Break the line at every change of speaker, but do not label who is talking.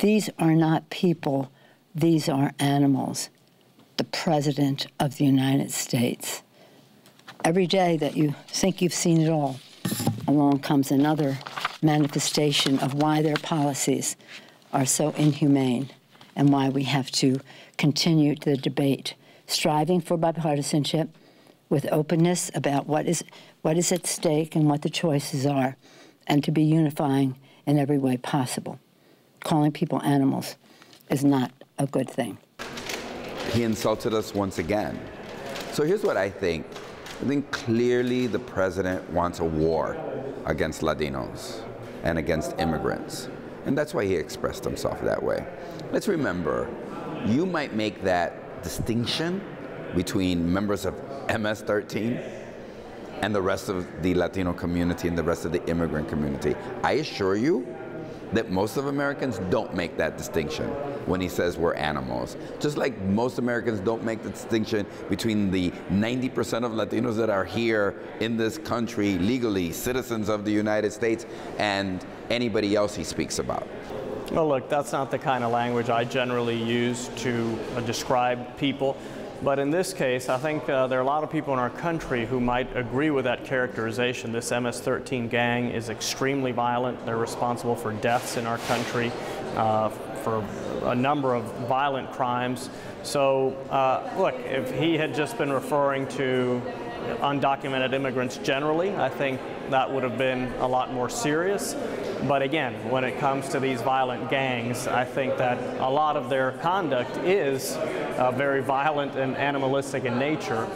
These are not people. These are animals. The President of the United States. Every day that you think you've seen it all, along comes another manifestation of why their policies are so inhumane and why we have to continue the debate, striving for bipartisanship with openness about what is at stake and what the choices are, and to be unifying in every way possible. Calling people animals is not a good thing.
He insulted us once again. So here's what I think. I think clearly the president wants a war against Latinos and against immigrants. And that's why he expressed himself that way. Let's remember, you might make that distinction between members of MS-13 and the rest of the Latino community and the rest of the immigrant community. I assure you that most of Americans don't make that distinction when he says we're animals. Just like most Americans don't make the distinction between the 90% of Latinos that are here in this country legally, citizens of the United States, and anybody else he speaks about.
Well, look, that's not the kind of language I generally use to describe people. But in this case, I think there are a lot of people in our country who might agree with that characterization. This MS-13 gang is extremely violent. They're responsible for deaths in our country, for a number of violent crimes. So, look, if he had just been referring to undocumented immigrants generally, I think that would have been a lot more serious. But again, when it comes to these violent gangs, I think that a lot of their conduct is very violent and animalistic in nature.